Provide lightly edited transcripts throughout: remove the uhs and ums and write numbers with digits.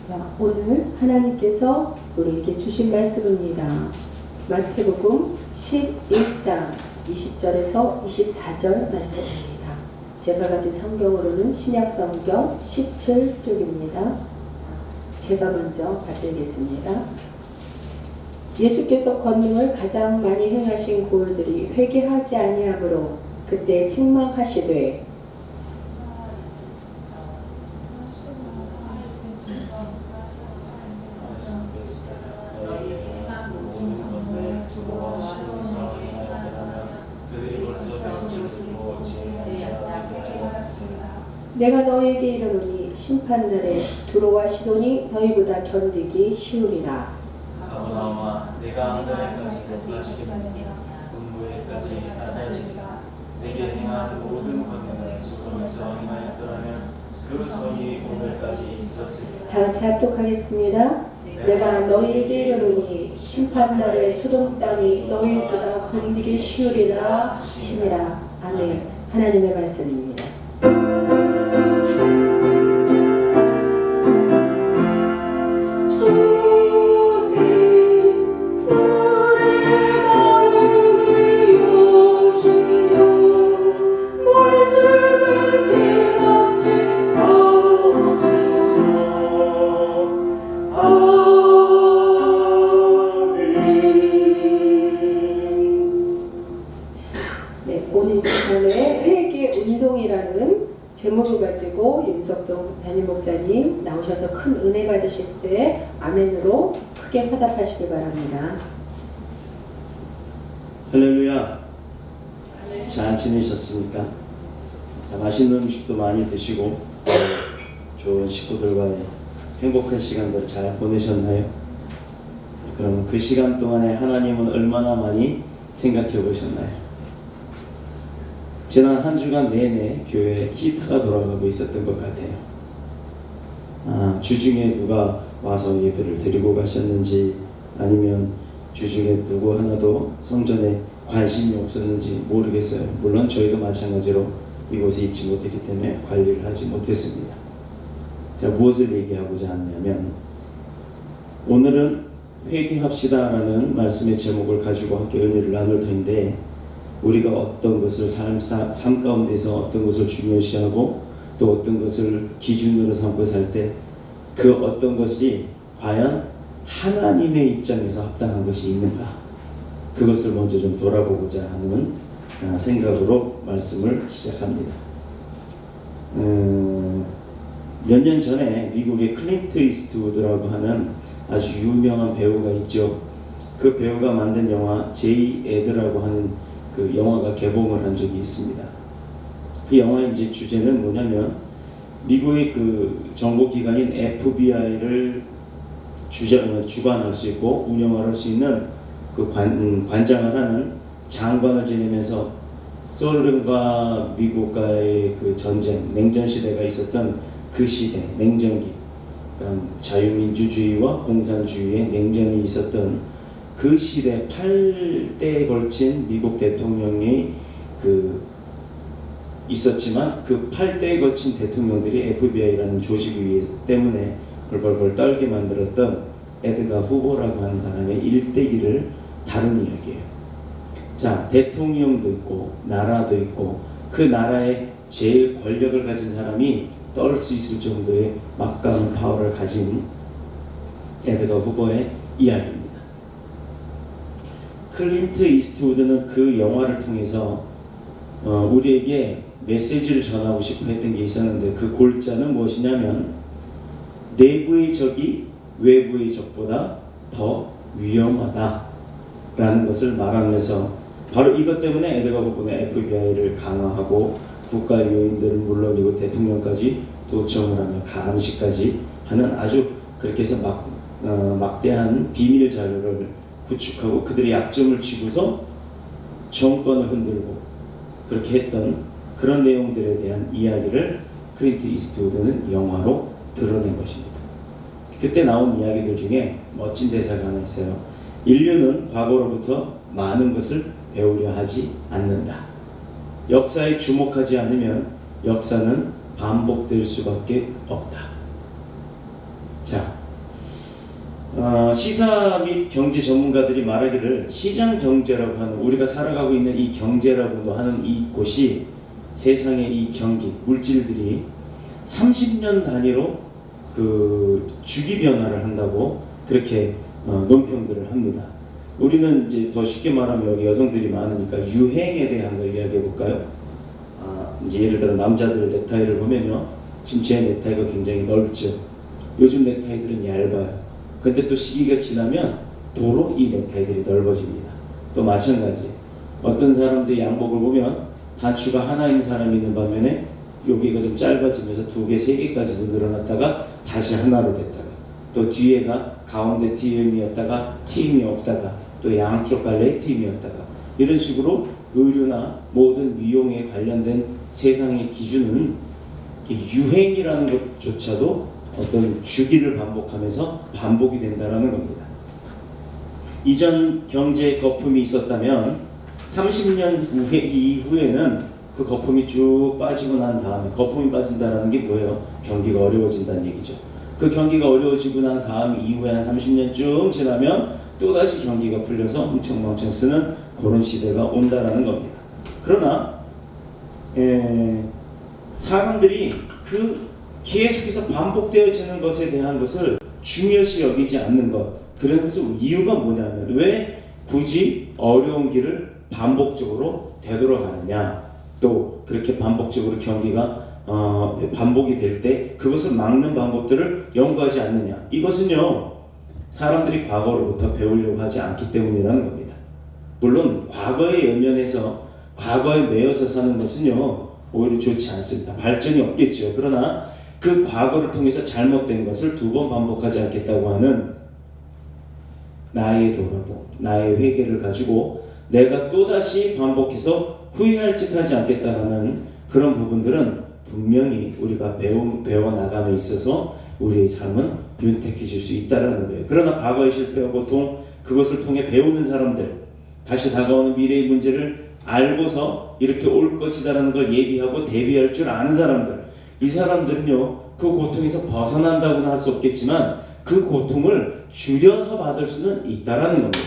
자, 오늘 하나님께서 우리에게 주신 말씀입니다. 마태복음 11장 20절에서 24절 말씀입니다. 제가 가진 성경으로는 신약성경 17쪽입니다. 제가 먼저 받들겠습니다. 예수께서 권능을 가장 많이 행하신 고을들이 회개하지 아니하므로 그때 책망하시되 내가 너희에게 이르노니 심판날에 두로와 시돈이 너희보다 견디기 쉬우리라. 가버나움아 내가 한 달에까지 높아지겠느냐 문무에까지 낮아지리라. 내게 행한 모든 권능을 소돔에서 행하였더라면 그 선이 오늘까지 있었으리라. 다 같이 합독하겠습니다. 내가 너희에게 이르노니 심판날에 소돔 땅이 너희보다 견디기 쉬우리라 하시니라. 아멘. 하나님의 말씀입니다. 오늘 시간에 회개 운동이라는 제목을 가지고 윤석동 담임 목사님 나오셔서 큰 은혜 받으실 때 아멘으로 크게 화답하시길 바랍니다. 할렐루야. 잘 지내셨습니까? 자, 맛있는 음식도 많이 드시고 좋은 식구들과의 행복한 시간들 잘 보내셨나요? 그럼 그 시간 동안에 하나님은 얼마나 많이 생각해 보셨나요? 지난 한 주간 내내 교회에 히터가 돌아가고 있었던 것 같아요. 주중에 누가 와서 예배를 드리고 가셨는지 아니면 주중에 누구 하나도 성전에 관심이 없었는지 모르겠어요. 물론 저희도 마찬가지로 이곳에 있지 못했기 때문에 관리를 하지 못했습니다. 제가 무엇을 얘기하고자 하냐면 오늘은 회개합시다 라는 말씀의 제목을 가지고 함께 은혜를 나눌 텐데 우리가 어떤 것을 삶 가운데서 어떤 것을 중요시하고 또 어떤 것을 기준으로 삼고 살 때 그 어떤 것이 과연 하나님의 입장에서 합당한 것이 있는가, 그것을 먼저 좀 돌아보고자 하는 생각으로 말씀을 시작합니다. 몇 년 전에 미국의 클린트 이스트우드라고 하는 아주 유명한 배우가 있죠. 그 배우가 만든 영화 제이 에드라고 하는 그 영화가 개봉을 한 적이 있습니다. 그 영화의 이제 주제는 뭐냐면 미국의 그 정보기관인 FBI를 주관할 수 있고 운영할 수 있는 그 관장을 하는 장관을 지내면서 소련과 미국과의 그 전쟁, 냉전 시대가 있었던 그 시대, 냉전기, 그러니까 자유민주주의와 공산주의의 냉전이 있었던 그 시대 8대에 걸친 미국 대통령이 있었지만 그 8대에 걸친 대통령들이 FBI라는 조직 때문에 벌벌벌 떨게 만들었던 에드가 후보라고 하는 사람의 일대기를 다룬 이야기예요. 자, 대통령도 있고 나라도 있고 그 나라의 제일 권력을 가진 사람이 떨 수 있을 정도의 막강한 파워를 가진 에드가 후보의 이야기입니다. 클린트 이스트우드는 그 영화를 통해서 우리에게 메시지를 전하고 싶어 했던 게 있었는데 그 골자는 무엇이냐면 내부의 적이 외부의 적보다 더 위험하다라는 것을 말하면서 바로 이것 때문에 에드가 후보는 FBI를 강화하고 국가 요인들은 물론이고 대통령까지 도청을 하며 감시까지 하는 아주 그렇게 해서 막대한 비밀 자료를 구축하고 그들의 약점을 쥐고서 정권을 흔들고 그렇게 했던 그런 내용들에 대한 이야기를 클린트 이스트우드는 영화로 드러낸 것입니다. 그때 나온 이야기들 중에 멋진 대사가 하나 있어요. 인류는 과거로부터 많은 것을 배우려 하지 않는다. 역사에 주목하지 않으면 역사는 반복될 수밖에 없다. 자, 시사 및 경제 전문가들이 말하기를 시장 경제라고 하는, 우리가 살아가고 있는 이 경제라고도 하는 이곳이, 세상의 이 경기, 물질들이 30년 단위로 그 주기 변화를 한다고 그렇게 논평들을 합니다. 우리는 이제 더 쉽게 말하면 여기 여성들이 많으니까 유행에 대한 걸 이야기해 볼까요? 이제 예를 들어 남자들 넥타이를 보면요, 지금 제 넥타이가 굉장히 넓죠. 요즘 넥타이들은 얇아요. 근데 또 시기가 지나면 도로 이 넥타이들이 넓어집니다. 또 마찬가지, 어떤 사람들이 양복을 보면 단추가 하나 있는 사람이 있는 반면에 여기가 좀 짧아지면서 2개, 3개까지도 늘어났다가 다시 하나로 됐다가, 또 뒤에가 가운데 TM이었다가 TM이 없다가 또 양쪽 갈래의 TM이었다가, 이런 식으로 의류나 모든 미용에 관련된 세상의 기준은 유행이라는 것조차도 어떤 주기를 반복하면서 반복이 된다는 겁니다. 이전 경제 거품이 있었다면 30년 이후에는 그 거품이 쭉 빠지고 난 다음에, 거품이 빠진다는 게 뭐예요? 경기가 어려워진다는 얘기죠. 그 경기가 어려워지고 난 다음 이후에 한 30년 쭉 지나면 또다시 경기가 풀려서 엄청 쓰는 그런 시대가 온다라는 겁니다. 그러나 사람들이 그 계속해서 반복되어지는 것에 대한 것을 중요시 여기지 않는 것, 그래서 이유가 뭐냐면, 왜 굳이 어려운 길을 반복적으로 되돌아가느냐, 또 그렇게 반복적으로 경기가 반복이 될 때 그것을 막는 방법들을 연구하지 않느냐, 이것은요 사람들이 과거로부터 배우려고 하지 않기 때문이라는 겁니다. 물론 과거에 연연해서 과거에 매여서 사는 것은요 오히려 좋지 않습니다. 발전이 없겠죠. 그러나 그 과거를 통해서 잘못된 것을 2번 반복하지 않겠다고 하는 나의 돌아보, 나의 회개를 가지고 내가 또다시 반복해서 후회할 짓 하지 않겠다는 그런 부분들은 분명히 우리가 배워나감에 있어서 우리의 삶은 윤택해질 수 있다는 거예요. 그러나 과거의 실패와 고통, 그것을 통해 배우는 사람들, 다시 다가오는 미래의 문제를 알고서 이렇게 올 것이다라는 걸 예비하고 대비할 줄 아는 사람들, 이 사람들은요 그 고통에서 벗어난다고는 할 수 없겠지만 그 고통을 줄여서 받을 수는 있다라는 겁니다.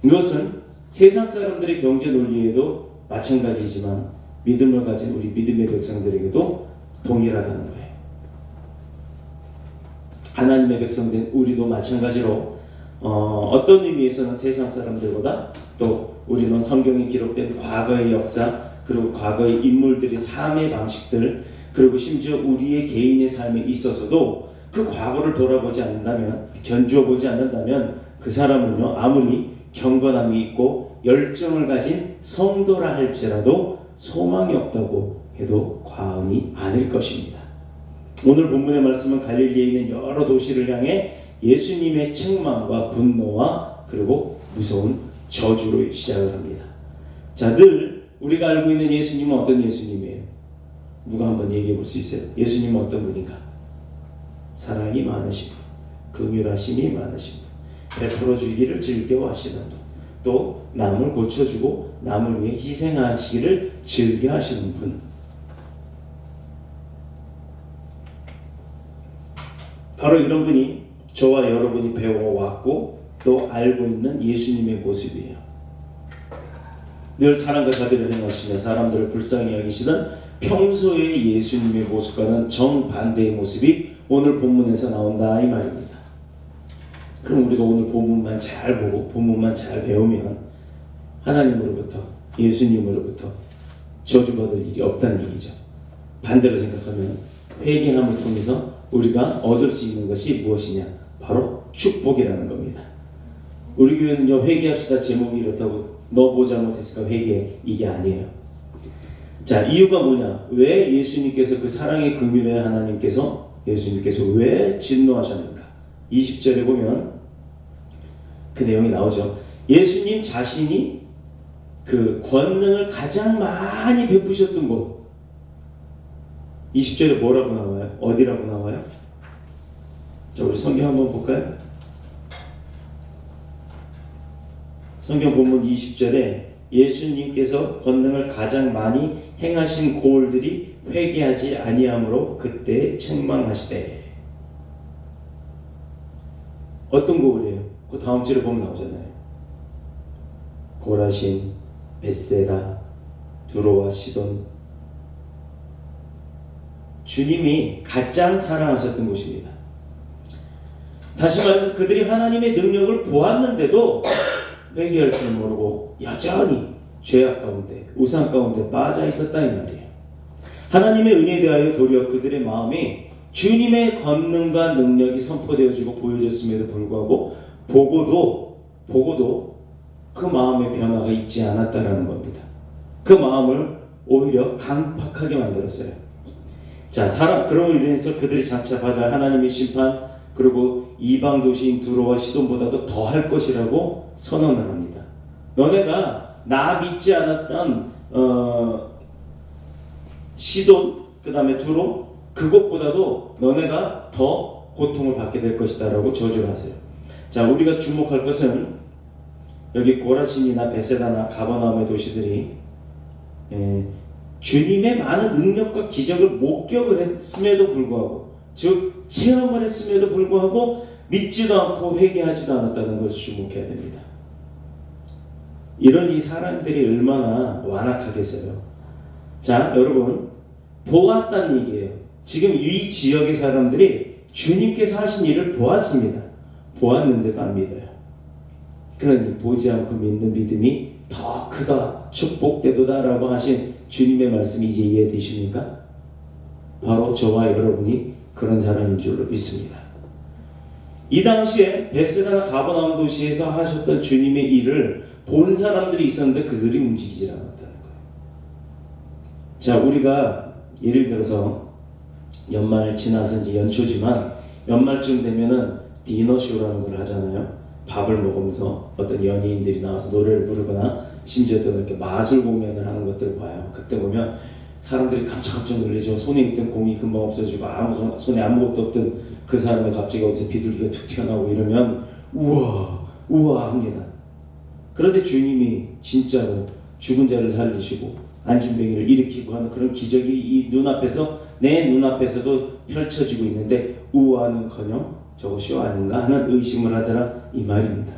이것은 세상 사람들의 경제 논리에도 마찬가지지만 믿음을 가진 우리 믿음의 백성들에게도 동일하다는 거예요. 하나님의 백성된 우리도 마찬가지로 어떤 의미에서는 세상 사람들보다, 또 우리는 성경에 기록된 과거의 역사, 그리고 과거의 인물들의 삶의 방식들, 그리고 심지어 우리의 개인의 삶에 있어서도 그 과거를 돌아보지 않는다면, 견주어 보지 않는다면 그 사람은요 아무리 경건함이 있고 열정을 가진 성도라 할지라도 소망이 없다고 해도 과언이 아닐 것입니다. 오늘 본문의 말씀은 갈릴리에 있는 여러 도시를 향해 예수님의 책망과 분노와 그리고 무서운 저주로 시작을 합니다. 자, 늘 우리가 알고 있는 예수님은 어떤 예수님이에요? 누가 한번 얘기해 볼 수 있어요? 예수님은 어떤 분인가? 사랑이 많으신 분, 긍휼하심이 많으신 분, 베풀어 주기를 즐겨하시는 분, 또 남을 고쳐주고 남을 위해 희생하시기를 즐겨하시는 분. 바로 이런 분이 저와 여러분이 배워왔고 또 알고 있는 예수님의 모습이에요. 늘 사랑과 자비를 행하시며 사람들을 불쌍히 여기시던 평소의 예수님의 모습과는 정반대의 모습이 오늘 본문에서 나온다 이 말입니다. 그럼 우리가 오늘 본문만 잘 보고 본문만 잘 배우면 하나님으로부터, 예수님으로부터 저주받을 일이 없다는 얘기죠. 반대로 생각하면 회개함을 통해서 우리가 얻을 수 있는 것이 무엇이냐? 바로 축복이라는 겁니다. 우리 교회는요 회개합시다 제목이 이렇다고 너 뭐 잘못했을까 회개해, 이게 아니에요. 자, 이유가 뭐냐? 왜 예수님께서, 그 사랑의 긍휼의 하나님께서, 예수님께서 왜 진노하셨는가? 20절에 보면 그 내용이 나오죠. 예수님 자신이 그 권능을 가장 많이 베푸셨던 곳, 20절에 뭐라고 나와요? 어디라고 나와요? 자, 우리 성경 한번 볼까요? 성경 본문 20절에 예수님께서 권능을 가장 많이 행하신 고을들이 회개하지 아니함으로 그때 책망하시되. 어떤 고을이에요? 그 다음 절에 보면 나오잖아요. 고라신, 벳세다, 두로와 시돈. 주님이 가장 사랑하셨던 곳입니다. 다시 말해서 그들이 하나님의 능력을 보았는데도 회개할 줄 모르고 여전히 죄악 가운데, 우상 가운데 빠져 있었다 이 말이에요. 하나님의 은혜에 대하여 도리어 그들의 마음이 주님의 권능과 능력이 선포되어지고 보여졌음에도 불구하고 보고도 그 마음의 변화가 있지 않았다라는 겁니다. 그 마음을 오히려 강팍하게 만들었어요. 자, 그러므로 인해서 그들이 장차 받을 하나님의 심판, 그리고 이방 도시인 두로와 시돈보다도 더할 것이라고 선언을 합니다. 너네가 나 믿지 않았던 시돈, 그 다음에 두로, 그것보다도 너네가 더 고통을 받게 될 것이다 라고 저주를 하세요. 자, 우리가 주목할 것은 여기 고라신이나 베세다나 가버나움의 도시들이 주님의 많은 능력과 기적을 목격을 했음에도 불구하고, 즉 체험을 했음에도 불구하고 믿지도 않고 회개하지도 않았다는 것을 주목해야 됩니다. 이런 이 사람들이 얼마나 완악하겠어요. 자, 여러분, 보았다는 얘기예요. 지금 이 지역의 사람들이 주님께서 하신 일을 보았습니다. 보았는데도 안 믿어요. 그러니 보지 않고 믿는 믿음이 더 크다, 축복되도다 라고 하신 주님의 말씀이 이제 이해되십니까? 바로 저와 여러분이 그런 사람인 줄로 믿습니다. 이 당시에 베스다나 가버나움 도시에서 하셨던 주님의 일을 본 사람들이 있었는데 그들이 움직이지 않았다는 거예요. 자, 우리가 예를 들어서 연말 지나서 이제 연초지만 연말쯤 되면은 디너쇼라는 걸 하잖아요. 밥을 먹으면서 어떤 연예인들이 나와서 노래를 부르거나 심지어 또 이렇게 마술 공연을 하는 것들을 봐요. 그때 보면 사람들이 깜짝깜짝 놀라죠. 손에 있던 공이 금방 없어지고 손에 아무것도 없던 그 사람이 갑자기 어디서 비둘기가 툭 튀어나오고 이러면 우와 합니다. 그런데 주님이 진짜로 죽은 자를 살리시고 안진뱅이를 일으키고 하는 그런 기적이 이 눈앞에서, 내 눈앞에서도 펼쳐지고 있는데 우아는커녕 저거 쇼 아닌가 하는 의심을 하더라 이 말입니다.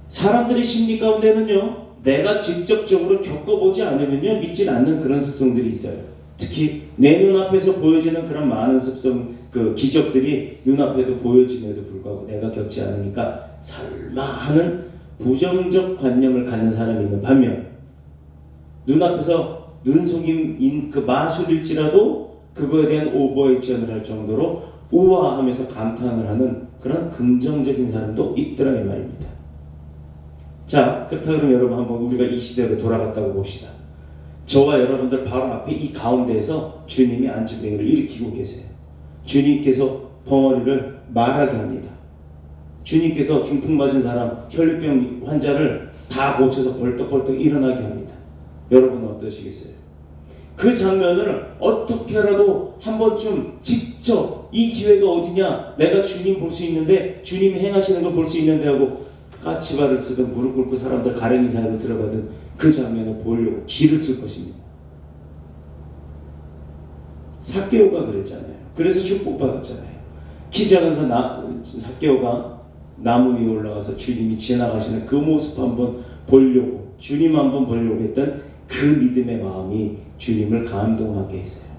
사람들의 심리 가운데는요, 내가 직접적으로 겪어보지 않으면요 믿지 않는 그런 습성들이 있어요. 특히 내 눈앞에서 보여지는 그런 많은 습성, 그 기적들이 눈앞에도 보여짐에도 불구하고 내가 겪지 않으니까 설마 하는 부정적 관념을 갖는 사람이 있는 반면, 눈앞에서 눈속임인 그 마술일지라도 그거에 대한 오버액션을 할 정도로 우아하면서 감탄을 하는 그런 긍정적인 사람도 있더라 이 말입니다. 자, 그렇다 그러면 여러분 한번 우리가 이 시대로 돌아갔다고 봅시다. 저와 여러분들 바로 앞에 이 가운데에서 주님이 안진뱅이를 일으키고 계세요. 주님께서 벙어리를 말하게 합니다. 주님께서 중풍 맞은 사람, 혈류병 환자를 다 고쳐서 벌떡벌떡 일어나게 합니다. 여러분은 어떠시겠어요? 그 장면을 어떻게라도 한 번쯤 직접, 이 기회가 어디냐, 내가 주님 볼 수 있는데, 주님이 행하시는 걸 볼 수 있는데 하고 까치발을 쓰든 무릎 꿇고 사람들 가랭이 사이로 들어가든 그 장면을 보려고 기를 쓸 것입니다. 삭개오가 그랬잖아요. 그래서 축복받았잖아요. 키 작은 삭개오가 나무 위에 올라가서 주님이 지나가시는 그 모습 한번 보려고, 주님 한번 보려고 했던 그 믿음의 마음이 주님을 감동하게 했어요.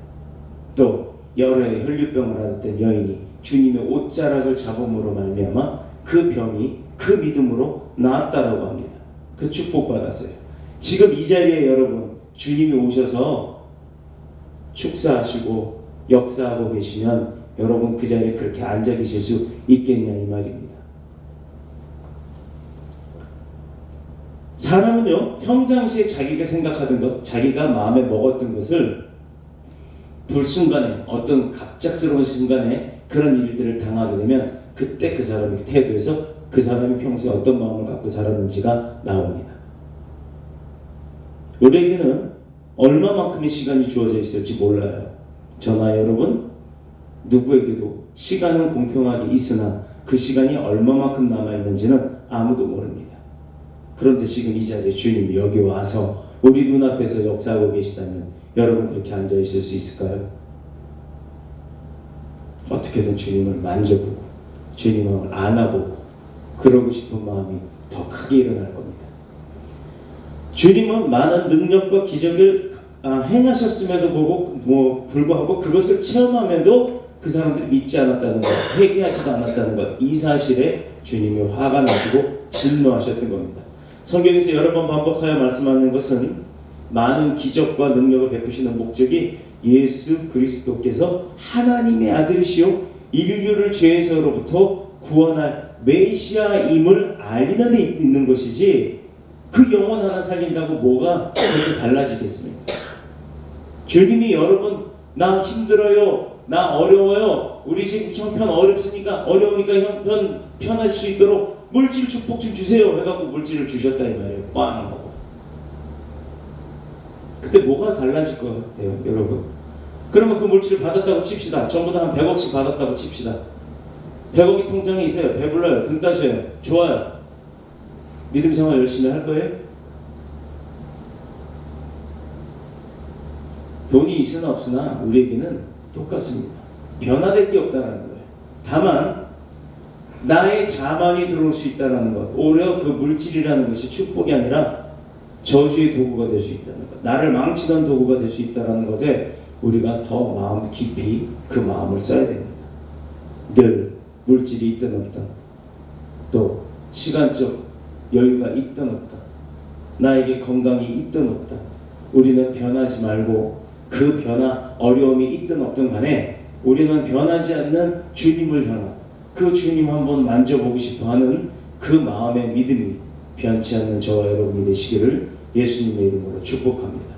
또 여러 해 혈류병을 앓았던 여인이 주님의 옷자락을 잡음으로 말미암아 그 병이 그 믿음으로 나았다라고 합니다. 그 축복받았어요. 지금 이 자리에 여러분 주님이 오셔서 축사하시고 역사하고 계시면 여러분 그 자리에 그렇게 앉아 계실 수 있겠냐 이 말입니다. 사람은요, 평상시에 자기가 생각하던 것, 자기가 마음에 먹었던 것을 불순간에, 어떤 갑작스러운 순간에 그런 일들을 당하게 되면 그때 그 사람의 태도에서 그 사람이 평소에 어떤 마음을 갖고 살았는지가 나옵니다. 우리에게는 얼마만큼의 시간이 주어져 있을지 몰라요. 저나 여러분 누구에게도 시간은 공평하게 있으나 그 시간이 얼마만큼 남아있는지는 아무도 모릅니다. 그런데 지금 이 자리에 주님이 여기 와서 우리 눈앞에서 역사하고 계시다면 여러분 그렇게 앉아있을 수 있을까요? 어떻게든 주님을 만져보고 주님을 안아보고 그러고 싶은 마음이 더 크게 일어날 겁니다. 주님은 많은 능력과 기적을 행하셨음에도 불구하고 그것을 체험함에도 그 사람들이 믿지 않았다는 것, 회개하지도 않았다는 것, 이 사실에 주님이 화가 나시고 진노하셨던 겁니다. 성경에서 여러 번 반복하여 말씀하는 것은 많은 기적과 능력을 베푸시는 목적이 예수 그리스도께서 하나님의 아들이시요 인류를 죄에서로부터 구원할 메시아임을 알리는 데 있는 것이지, 그 영혼 하나 살린다고 뭐가 그렇게 달라지겠습니까? 주님이 여러분, 나 힘들어요, 나 어려워요, 우리 지금 형편 어렵으니까 형편 편할 수 있도록 물질 축복 좀 주세요 해갖고 물질을 주셨다 이 말이에요. 빵 하고. 그때 뭐가 달라질 것 같아요, 여러분? 그러면 그 물질을 받았다고 칩시다. 전부 다 한 100억씩 받았다고 칩시다. 100억이 통장에 있어요. 배불러요. 등 따셔요. 좋아요. 믿음 생활 열심히 할 거예요? 돈이 있으나 없으나 우리에게는 똑같습니다. 변화될 게 없다는 거예요. 다만 나의 자만이 들어올 수 있다는 것, 오히려 그 물질이라는 것이 축복이 아니라 저주의 도구가 될 수 있다는 것, 나를 망치던 도구가 될 수 있다는 것에 우리가 더 마음 깊이 그 마음을 써야 됩니다. 늘 물질이 있든 없든, 또 시간적 여유가 있든 없든, 나에게 건강이 있든 없든, 우리는 변하지 말고 그 변화, 어려움이 있든 없든 간에 우리는 변하지 않는 주님을 향한, 그 주님 한번 만져보고 싶어하는 그 마음의 믿음이 변치 않는 저와 여러분이 되시기를 예수님의 이름으로 축복합니다.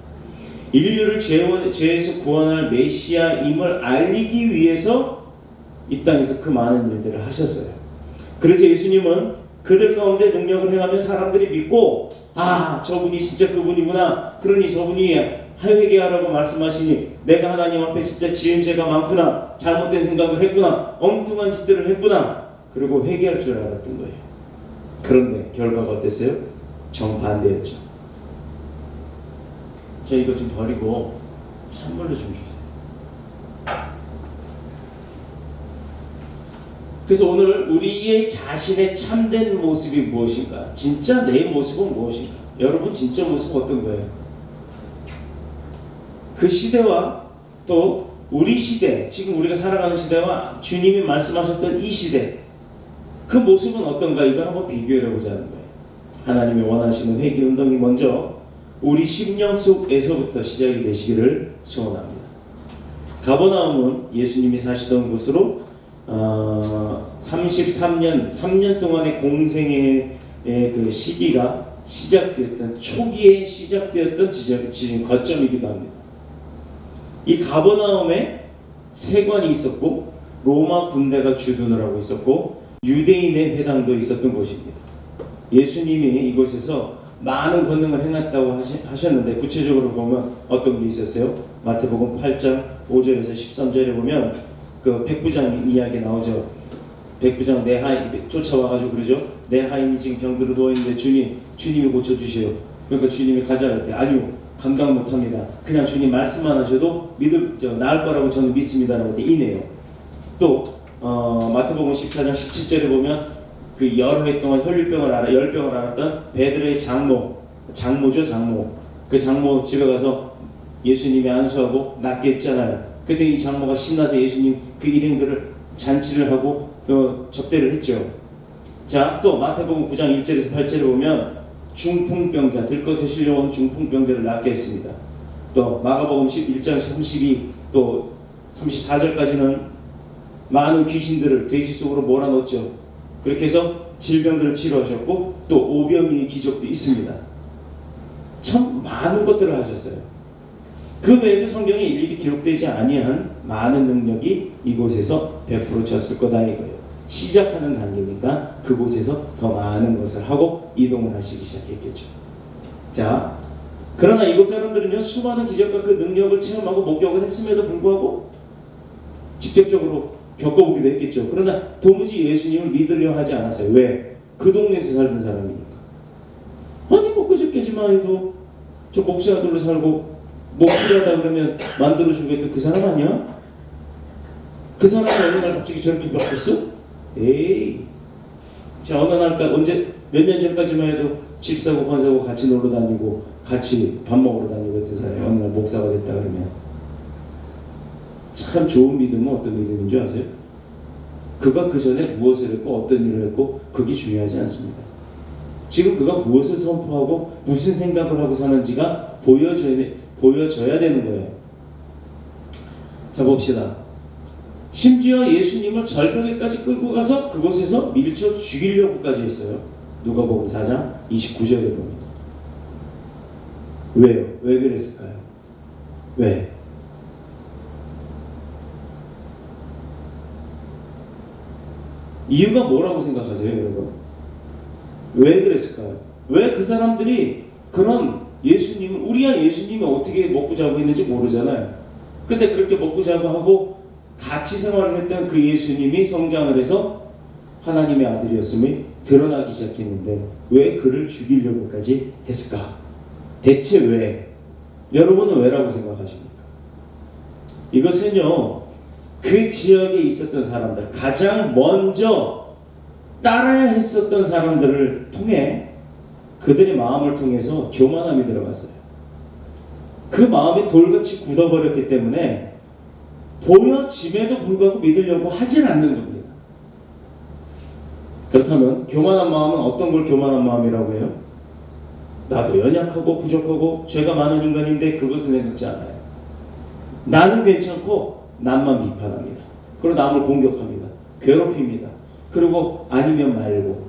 인류를 죄에서 구원할 메시아임을 알리기 위해서 이 땅에서 그 많은 일들을 하셨어요. 그래서 예수님은 그들 가운데 능력을 행하면 사람들이 믿고, 아, 저분이 진짜 그분이구나, 그러니 저분이 회개하라고 말씀하시니 내가 하나님 앞에 진짜 지은 죄가 많구나, 잘못된 생각을 했구나, 엉뚱한 짓들을 했구나, 그리고 회개할 줄 알았던 거예요. 그런데 결과가 어땠어요? 정반대였죠. 저 이거 좀 버리고 찬물로 좀 주세요. 그래서 오늘 우리의 자신의 참된 모습이 무엇인가? 진짜 내 모습은 무엇인가? 여러분 진짜 모습은 어떤 거예요? 그 시대와 또 우리 시대, 지금 우리가 살아가는 시대와 주님이 말씀하셨던 이 시대, 그 모습은 어떤가? 이걸 한번 비교해 보자는 거예요. 하나님이 원하시는 회개 운동이 먼저 우리 심령 속에서부터 시작이 되시기를 소원합니다. 가버나움은 예수님이 사시던 곳으로 3년 동안의 공생의 그 시기가 시작되었던, 초기에 시작되었던 지금 거점이기도 합니다. 이 가버나움에 세관이 있었고, 로마 군대가 주둔을 하고 있었고, 유대인의 회당도 있었던 곳입니다. 예수님이 이곳에서 많은 권능을 행했다고 하셨는데, 구체적으로 보면 어떤 게 있었어요? 마태복음 8장 5절에서 13절에 보면 그 백부장 이야기 나오죠. 백부장 내 하인 쫓아와가지고 그러죠. 내 하인이 지금 병들어 누워있는데 주님이 고쳐주세요. 그러니까 주님이 가자 할 때, 아니요, 감당 못합니다. 그냥 주님 말씀만 하셔도 나을 거라고 저는 믿습니다 라고 때 이내요. 또 마태복음 14장 17절에 보면 그 여러 해 동안 열병을 앓았던 베드로의 장모죠. 그 장모 집에 가서 예수님이 안수하고 낫게 했잖아요. 그때 이 장모가 신나서 예수님 그 일행들을 잔치를 하고 접대를 했죠. 자, 또 마태복음 9장 1절에서 8절에 보면 중풍병자, 들것에 실려온 중풍병자를 낫게 했습니다. 또 마가복음 11장 32, 또 34절까지는 많은 귀신들을 돼지 속으로 몰아넣었죠. 그렇게 해서 질병들을 치료하셨고, 또 오병이의 기적도 있습니다. 참 많은 것들을 하셨어요. 그 외에도 성경에 일일이 기록되지 아니한 많은 능력이 이곳에서 베풀어졌을 거다 이거예요. 시작하는 단계니까 그곳에서 더 많은 것을 하고 이동을 하시기 시작했겠죠. 자, 그러나 이곳 사람들은요, 수많은 기적과 그 능력을 체험하고 목격을 했음에도 불구하고 직접적으로 겪어보기도 했겠죠. 그러나 도무지 예수님을 믿으려 하지 않았어요. 왜? 그 동네에서 살던 사람이니까. 아니 뭐 그저께지만 해도 저 목수 아들로 살고 뭐 필요하다 그러면 만들어주고 했던 그 사람 아니야? 그 사람이 어느 날 갑자기 저렇게 바뀌었어? 에이. 자, 어느 날까 언제 몇 년 전까지만 해도 집 사고 건 사고 같이 놀러 다니고 같이 밥 먹으러 다니고 했던 사람이 어느 날 목사가 됐다 그러면 참 좋은 믿음은 어떤 믿음인 줄 아세요? 그가 그 전에 무엇을 했고 어떤 일을 했고 그게 중요하지 않습니다. 지금 그가 무엇을 선포하고 무슨 생각을 하고 사는지가 보여져야 되는 거예요. 자, 봅시다. 심지어 예수님을 절벽에까지 끌고 가서 그곳에서 밀쳐 죽이려고까지 했어요. 누가복음 4장 29절에 보면. 왜요? 왜 그랬을까요? 왜? 이유가 뭐라고 생각하세요, 여러분? 왜 그랬을까요? 왜 그 사람들이 그런 예수님을, 우리야 예수님이 어떻게 먹고 자고 있는지 모르잖아요. 근데 그렇게 먹고 자고 하고 같이 생활을 했던 그 예수님이 성장을 해서 하나님의 아들이었음이 드러나기 시작했는데 왜 그를 죽이려고까지 했을까? 대체 왜? 여러분은 왜라고 생각하십니까? 이것은요, 그 지역에 있었던 사람들, 가장 먼저 따라야 했었던 사람들을 통해 그들의 마음을 통해서 교만함이 들어갔어요. 그 마음이 돌같이 굳어버렸기 때문에 보여짐에도 불구하고 믿으려고 하질 않는 겁니다. 그렇다면 교만한 마음은 어떤 걸 교만한 마음이라고 해요? 나도 연약하고 부족하고 죄가 많은 인간인데 그것은 생각지 않아요. 나는 괜찮고 남만 비판합니다. 그리고 남을 공격합니다. 괴롭힙니다. 그리고 아니면 말고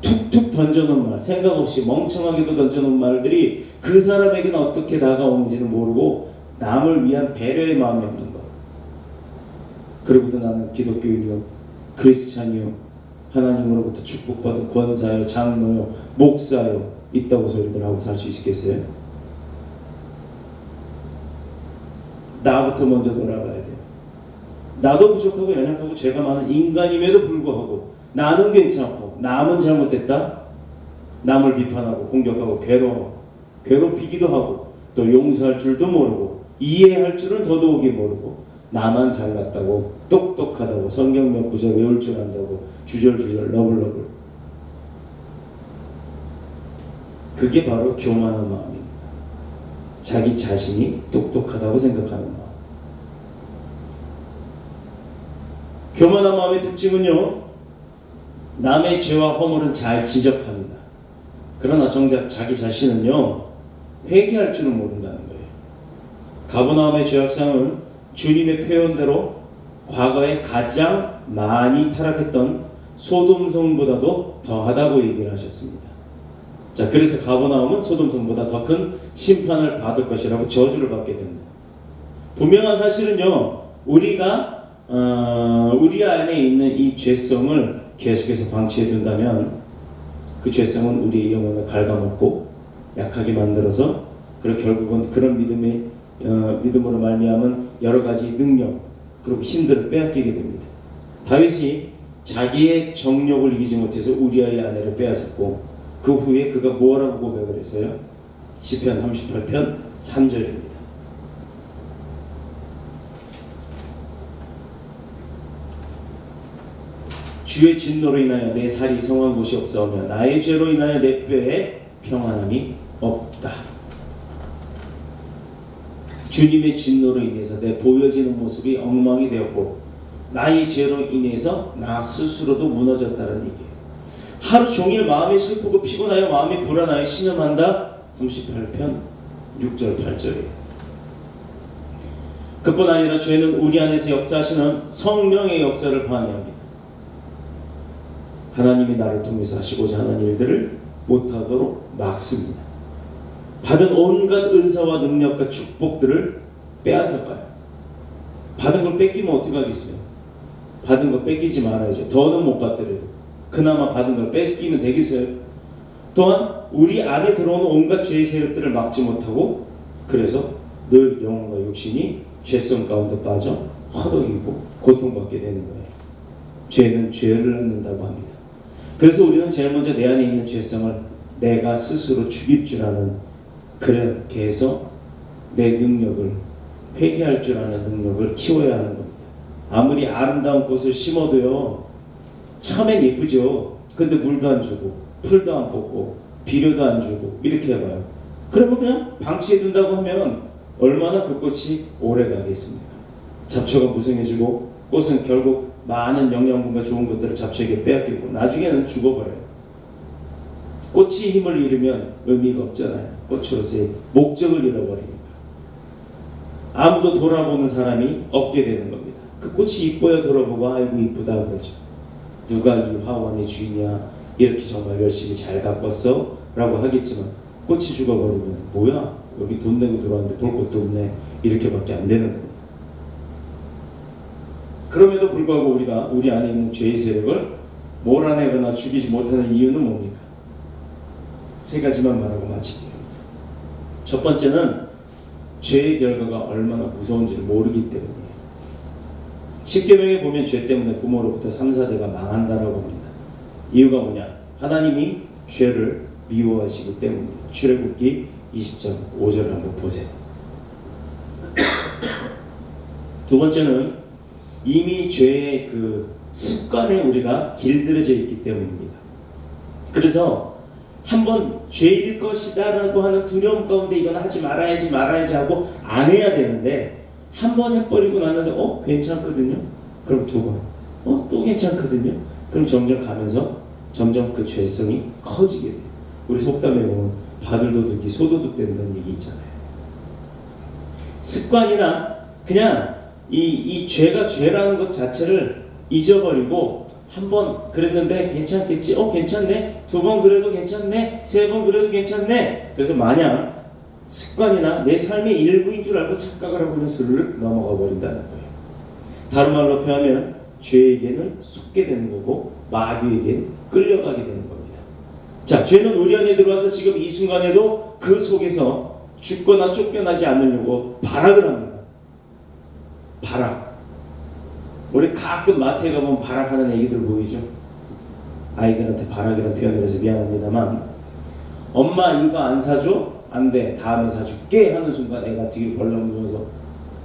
툭툭 던져놓은 말, 생각 없이 멍청하게도 던져놓은 말들이 그 사람에게는 어떻게 다가오는지는 모르고 남을 위한 배려의 마음이 없는 것. 그리고도 나는 기독교인이요, 크리스찬이요, 하나님으로부터 축복받은 권사요, 장로요, 목사요 있다고 소리들 하고 살 수 있겠어요? 나부터 먼저 돌아가야 돼요. 나도 부족하고 연약하고 죄가 많은 인간임에도 불구하고 나는 괜찮고 남은 잘못됐다? 남을 비판하고 공격하고 괴롭히기도 하고 또 용서할 줄도 모르고 이해할 줄은 더더욱이 모르고 나만 잘났다고 똑똑하다고 성경 몇 구절 외울 줄 안다고 주절주절 러블러블. 그게 바로 교만한 마음입니다. 자기 자신이 똑똑하다고 생각하는 마음. 교만한 마음의 특징은요, 남의 죄와 허물은 잘 지적합니다. 그러나 정작 자기 자신은요, 회개할 줄은 모른다는 거예요. 가버나움의 죄악상은 주님의 표현대로 과거에 가장 많이 타락했던 소돔성보다도 더하다고 얘기를 하셨습니다. 자, 그래서 가버나움은 소돔성보다 더 큰 심판을 받을 것이라고 저주를 받게 됩니다. 분명한 사실은요, 우리가 우리 안에 있는 이 죄성을 계속해서 방치해 둔다면 그 죄성은 우리의 영혼을 갉아먹고 약하게 만들어서 그리고 결국은 그런 믿음으로 말미암은 여러 가지 능력 그리고 힘들을 빼앗기게 됩니다. 다윗이 자기의 정욕을 이기지 못해서 우리아의 아내를 빼앗았고 그 후에 그가 뭐라고 고백을 했어요? 시편 38편 3절입니다. 주의 진노로 인하여 내 살이 성한 곳이 없사오며 나의 죄로 인하여 내 뼈에 평안함이 없다. 주님의 진노로 인해서 내 보여지는 모습이 엉망이 되었고 나의 죄로 인해서 나 스스로도 무너졌다는 얘기예요. 하루 종일 마음이 슬프고 피곤하여 마음이 불안하여 신음한다. 38편 6절 8절이에요. 그뿐 아니라 죄는 우리 안에서 역사하시는 성령의 역사를 방해합니다. 하나님이 나를 통해서 하시고자 하는 일들을 못하도록 막습니다. 받은 온갖 은사와 능력과 축복들을 빼앗아가요. 받은 걸 뺏기면 어떻게 하겠어요? 받은 걸 뺏기지 말아야죠. 더는 못 받더라도 그나마 받은 걸 뺏기면 되겠어요? 또한 우리 안에 들어오는 온갖 죄의 세력들을 막지 못하고 그래서 늘 영혼과 육신이 죄성 가운데 빠져 허덕이고 고통받게 되는 거예요. 죄는 죄를 낳는다고 합니다. 그래서 우리는 제일 먼저 내 안에 있는 죄성을 내가 스스로 죽일 줄 아는, 그렇게 해서 내 능력을, 회개할 줄 아는 능력을 키워야 하는 겁니다. 아무리 아름다운 꽃을 심어도요, 처음엔 예쁘죠. 근데 물도 안 주고 풀도 안 뽑고 비료도 안 주고 이렇게 해봐요. 그러면 그냥 방치해 둔다고 하면 얼마나 그 꽃이 오래 가겠습니까? 잡초가 무성해지고 꽃은 결국 많은 영양분과 좋은 것들을 잡초에게 빼앗기고 나중에는 죽어버려요. 꽃이 힘을 잃으면 의미가 없잖아요. 꽃으로서의 목적을 잃어버리니까. 아무도 돌아보는 사람이 없게 되는 겁니다. 그 꽃이 이뻐야 돌아보고 아이고 이쁘다 그러죠. 누가 이 화원의 주인이야, 이렇게 정말 열심히 잘 가꿨어? 라고 하겠지만 꽃이 죽어버리면 뭐야, 여기 돈 내고 들어왔는데 볼 것도 없네, 이렇게밖에 안 되는 겁니다. 그럼에도 불구하고 우리가 우리 안에 있는 죄의 세력을 몰아내거나 죽이지 못하는 이유는 뭡니까? 세 가지만 말하고 마칠게요. 첫 번째는 죄의 결과가 얼마나 무서운지를 모르기 때문이에요. 십계명에 보면 죄 때문에 부모로부터 3, 4대가 망한다라고 합니다. 이유가 뭐냐? 하나님이 죄를 미워하시기 때문이에요. 출애굽기 20장 5절을 한번 보세요. 두 번째는 이미 죄의 그 습관에 우리가 길들여져 있기 때문입니다. 그래서 한번 죄일 것이다라고 하는 두려움 가운데 이건 하지 말아야지 하고 안 해야 되는데 한번 해버리고 났는데 괜찮거든요. 그럼 두 번, 또 괜찮거든요. 그럼 점점 가면서 점점 그 죄성이 커지게 돼요. 우리 속담에 보면 바들도둑이 소도둑 된다는 얘기 있잖아요. 습관이나 그냥 이 죄가 죄라는 것 자체를 잊어버리고 한 번 그랬는데 괜찮겠지? 괜찮네? 두 번 그래도 괜찮네? 세 번 그래도 괜찮네? 그래서 마냥 습관이나 내 삶의 일부인 줄 알고 착각을 하고 그냥 스르륵 넘어가 버린다는 거예요. 다른 말로 표현하면 죄에게는 속게 되는 거고 마귀에게는 끌려가게 되는 겁니다. 자, 죄는 우리 안에 들어와서 지금 이 순간에도 그 속에서 죽거나 쫓겨나지 않으려고 발악을 합니다. 발악. 우리 가끔 마트에 가보면 발악하는 애기들 보이죠? 아이들한테 발악이라는 표현을 해서 미안합니다만, 엄마 이거 안 사줘? 안 돼, 다음에 사줄게 하는 순간 애가 뒤로 벌렁 누워서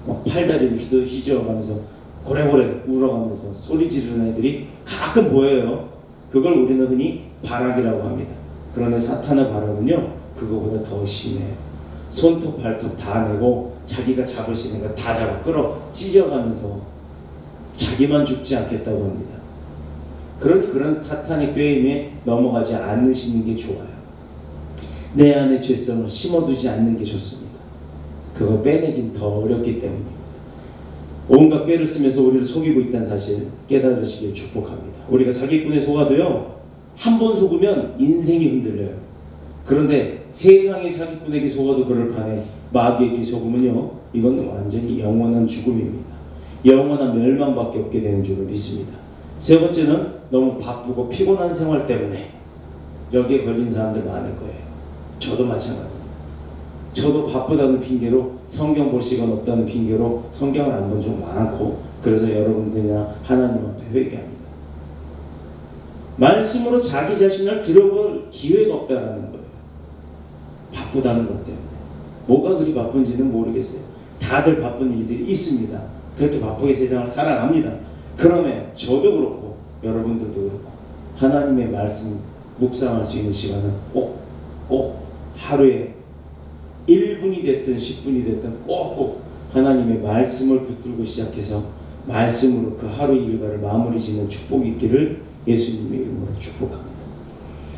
막 팔다리를 휘저어가면서 고래고래 울어가면서 소리 지르는 애들이 가끔 보여요. 그걸 우리는 흔히 발악이라고 합니다. 그런데 사탄의 발악은요, 그거보다 더 심해요. 손톱 발톱 다 내고 자기가 잡을 수 있는 거 다 잡아 끌어 찢어가면서 자기만 죽지 않겠다고 합니다. 그런 사탄의 꾀임에 넘어가지 않으시는 게 좋아요. 내 안에 죄성을 심어두지 않는 게 좋습니다. 그거 빼내긴 더 어렵기 때문입니다. 온갖 꾀를 쓰면서 우리를 속이고 있다는 사실 깨달으시길 축복합니다. 우리가 사기꾼에 속아도요, 한 번 속으면 인생이 흔들려요. 그런데 세상의 사기꾼에게 속아도 그럴 판에 마귀에게 속으면요, 이건 완전히 영원한 죽음입니다. 영원한 멸망밖에 없게 되는 줄을 믿습니다. 세 번째는 너무 바쁘고 피곤한 생활 때문에 여기에 걸린 사람들 많을 거예요. 저도 마찬가지입니다. 저도 바쁘다는 핑계로 성경 볼 시간 없다는 핑계로 성경을 안 본 적 많고, 그래서 여러분들이나 하나님 앞에 회개합니다. 말씀으로 자기 자신을 들어볼 기회가 없다는 거예요. 바쁘다는 것 때문에. 뭐가 그리 바쁜지는 모르겠어요. 다들 바쁜 일들이 있습니다. 그렇게 바쁘게 세상을 살아갑니다. 그러면 저도 그렇고 여러분들도 그렇고 하나님의 말씀 묵상할 수 있는 시간은 꼭 하루에 1분이 됐든 10분이 됐든 꼭꼭 하나님의 말씀을 붙들고 시작해서 말씀으로 그 하루 일과를 마무리 짓는 축복이 있기를 예수님의 이름으로 축복합니다.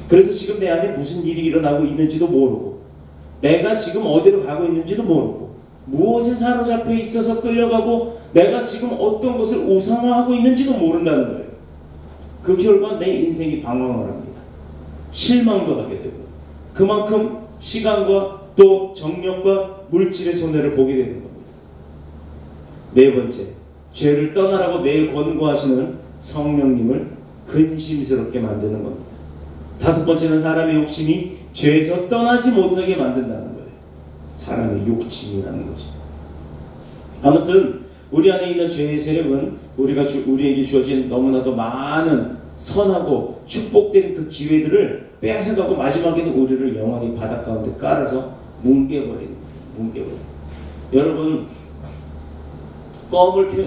그래서 지금 내 안에 무슨 일이 일어나고 있는지도 모르고 내가 지금 어디로 가고 있는지도 모르고 무엇에 사로잡혀 있어서 끌려가고 내가 지금 어떤 것을 우상화하고 있는지도 모른다는 거예요. 그 결과 내 인생이 방황을 합니다. 실망도 하게 되고 그만큼 시간과 또 정력과 물질의 손해를 보게 되는 겁니다. 네 번째, 죄를 떠나라고 매일 권고하시는 성령님을 근심스럽게 만드는 겁니다. 다섯 번째는 사람의 욕심이 죄에서 떠나지 못하게 만든다는 거예요. 사람의 욕심이라는 거죠. 아무튼 우리 안에 있는 죄의 세력은 우리에게 주어진 너무나도 많은 선하고 축복된 그 기회들을 빼앗아가고 마지막에는 우리를 영원히 바닷 가운데 깔아서 뭉개버리는 거예요. 여러분,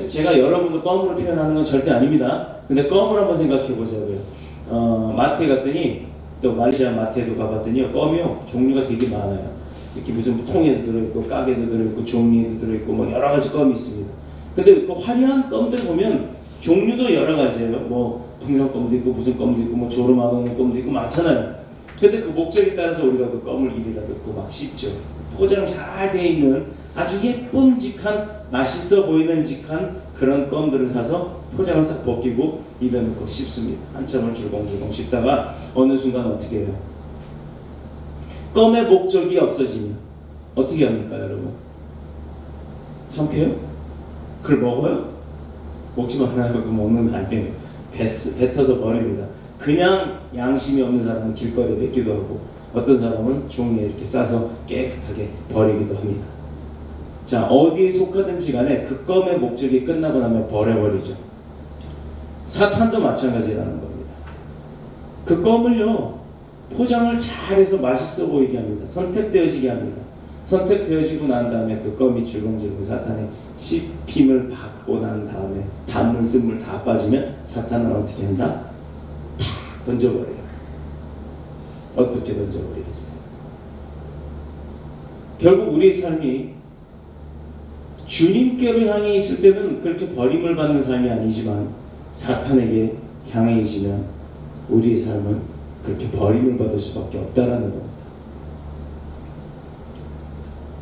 제가 여러분도 껌으로 표현하는 건 절대 아닙니다. 근데 껌을 한번 생각해 보자고요. 마트에 갔더니, 또 말레이시아 마트에도 가봤더니요, 껌이요 종류가 되게 많아요. 이렇게 무슨 통에도 들어있고 가게도 들어있고 종이에도 들어있고 뭐 여러 가지 껌이 있습니다. 근데 그 화려한 껌들 보면 종류도 여러 가지예요. 뭐 풍선껌도 있고 무슨 껌도 있고 뭐 조르마노 껌도 있고 많잖아요. 근데 그 목적에 따라서 우리가 그 껌을 입에다 넣고 막 씹죠. 포장 잘 돼 있는 아주 예쁜 직한, 맛있어 보이는 직한 그런 껌들을 사서 포장을 싹 벗기고 입에 넣고 씹습니다. 한참을 줄공줄공 씹다가 어느 순간 어떻게 해요? 껌의 목적이 없어지면 어떻게 합니까, 여러분? 삼켜요? 그걸 먹어요? 먹지 말아요. 그거 먹는 거 아니에요. 뱉어서 버립니다. 그냥 양심이 없는 사람은 길거리에 뱉기도 하고, 어떤 사람은 종이에 이렇게 싸서 깨끗하게 버리기도 합니다. 자, 어디에 속하든지 간에 그 껌의 목적이 끝나고 나면 버려버리죠. 사탄도 마찬가지라는 겁니다. 그 껌을요, 포장을 잘해서 맛있어 보이게 합니다. 선택되어지게 합니다. 선택되어지고 난 다음에 그 껌이 줄금줄금 사탄의 씹힘을 받고 난 다음에 단물 쓴물 다 빠지면 사탄은 어떻게 한다? 다 던져버려요. 어떻게 던져버리겠어요? 결국 우리의 삶이 주님께로 향해 있을 때는 그렇게 버림을 받는 삶이 아니지만, 사탄에게 향해 있으면 우리의 삶은 그렇게 버림을 받을 수밖에 없다라는 겁니다.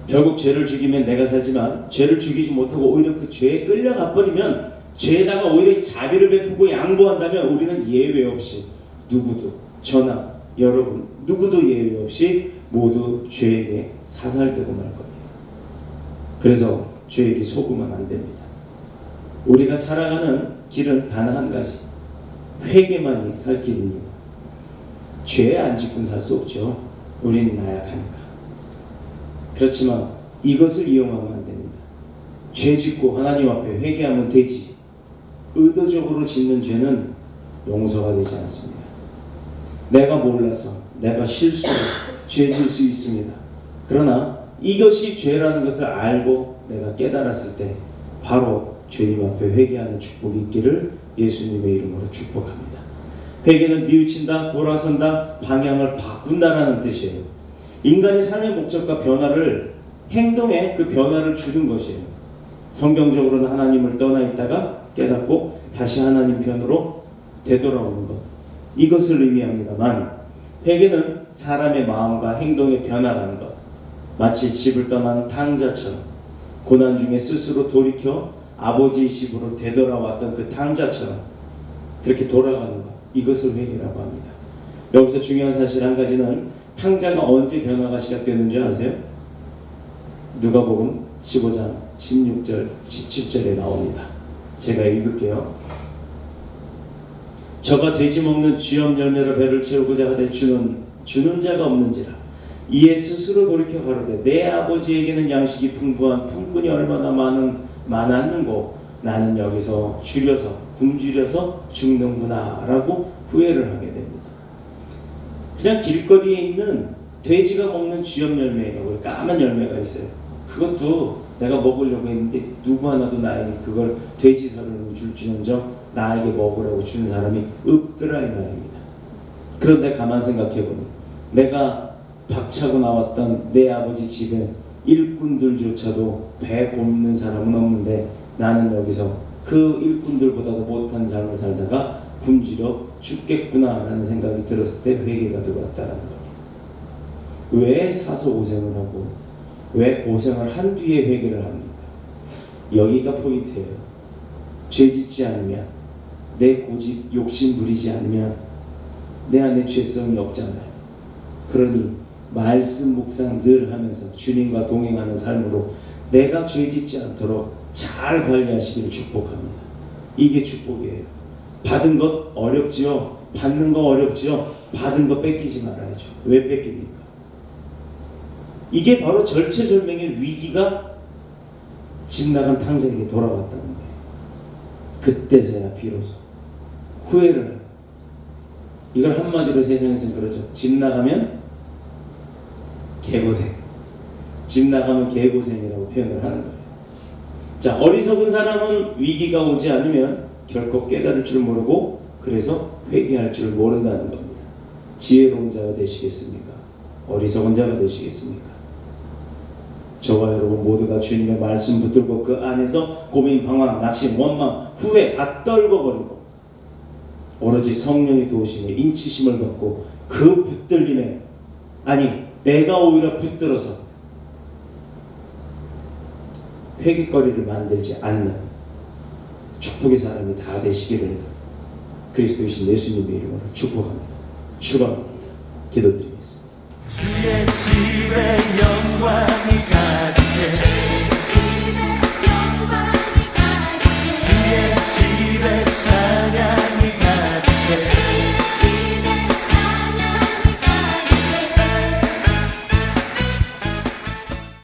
결국 죄를 죽이면 내가 살지만, 죄를 죽이지 못하고 오히려 그 죄에 끌려가 버리면, 죄에다가 오히려 자비를 베푸고 양보한다면 우리는 예외 없이 누구도, 저나 여러분 누구도 예외 없이 모두 죄에게 사살되고 말 겁니다. 그래서 죄에게 속으면 안 됩니다. 우리가 살아가는 길은 단 한 가지, 회개만이 살 길입니다. 죄 안 짓고는 살 수 없죠. 우린 나약하니까. 그렇지만 이것을 이용하면 안 됩니다. 죄 짓고 하나님 앞에 회개하면 되지, 의도적으로 짓는 죄는 용서가 되지 않습니다. 내가 몰라서, 내가 실수로 죄 질 수 있습니다. 그러나 이것이 죄라는 것을 알고 내가 깨달았을 때 바로 주님 앞에 회개하는 축복이 있기를 예수님의 이름으로 축복합니다. 회개는 뉘우친다, 돌아선다, 방향을 바꾼다라는 뜻이에요. 인간의 삶의 목적과 변화를, 행동에 그 변화를 주는 것이에요. 성경적으로는 하나님을 떠나 있다가 깨닫고 다시 하나님 편으로 되돌아오는 것, 이것을 의미합니다만, 회개는 사람의 마음과 행동의 변화라는 것, 마치 집을 떠난 탕자처럼 고난 중에 스스로 돌이켜 아버지의 집으로 되돌아왔던 그 탕자처럼 그렇게 돌아가는 것, 이것을 회개라고 합니다. 여기서 중요한 사실 한 가지는, 탕자가 언제 변화가 시작되는지 아세요? 누가복음 15장 16절 17절에 나옵니다. 제가 읽을게요. 저가 돼지 먹는 쥐염 열매로 배를 채우고자 하되 주는 자가 없는지라. 이에 스스로 돌이켜 가로되 내 아버지에게는 양식이 풍부한 품꾼이 얼마나 많았는고 나는 여기서 굶주려서 죽는구나 라고 후회를 하게 됩니다. 그냥 길거리에 있는 돼지가 먹는 쥐염 열매라고 까만 열매가 있어요. 그것도 내가 먹으려고 했는데 누구 하나도 나에게 그걸 돼지 사료로 줄지언정 나에게 먹으라고 주는 사람이 없더라 이 말입니다. 그런데 가만 생각해보니, 내가 박차고 나왔던 내 아버지 집에 일꾼들조차도 배 굶는 사람은 없는데 나는 여기서 그 일꾼들보다도 못한 삶을 살다가 굶주려 죽겠구나 라는 생각이 들었을 때 회개가 들어왔다는 겁니다. 왜 사서 고생을 하고 왜 고생을 한 뒤에 회개를 합니까? 여기가 포인트예요. 죄 짓지 않으면, 내 고집 욕심 부리지 않으면 내 안에 죄성이 없잖아요. 그러니 말씀 묵상 늘 하면서 주님과 동행하는 삶으로 내가 죄 짓지 않도록 잘 관리하시기를 축복합니다. 이게 축복이에요. 받은 것 어렵지요. 받는 거 어렵지요. 받은 거 뺏기지 말아야죠. 왜 뺏깁니까? 이게 바로 절체절명의 위기가 집 나간 탕자에게 돌아왔다는 거예요. 그때서야 비로소 후회를 해요. 이걸 한마디로 세상에서는 그러죠. 집 나가면 개고생, 집 나가면 개고생이라고 표현을 하는 거예요. 자, 어리석은 사람은 위기가 오지 않으면 결코 깨달을 줄 모르고 그래서 회개할 줄 모른다는 겁니다. 지혜로운 자가 되시겠습니까? 어리석은 자가 되시겠습니까? 저와 여러분 모두가 주님의 말씀 붙들고 그 안에서 고민, 방황, 낙심, 원망, 후회 다 떨궈버리고 오로지 성령의 도우심에 인치심을 받고 그 붙들림에, 아니 내가 오히려 붙들어서 회개거리를 만들지 않는 축복의 사람이 다 되시기를 그리스도이신 예수님의 이름으로 축복합니다. 축원합니다. 기도드리겠습니다. 주의 집의 영광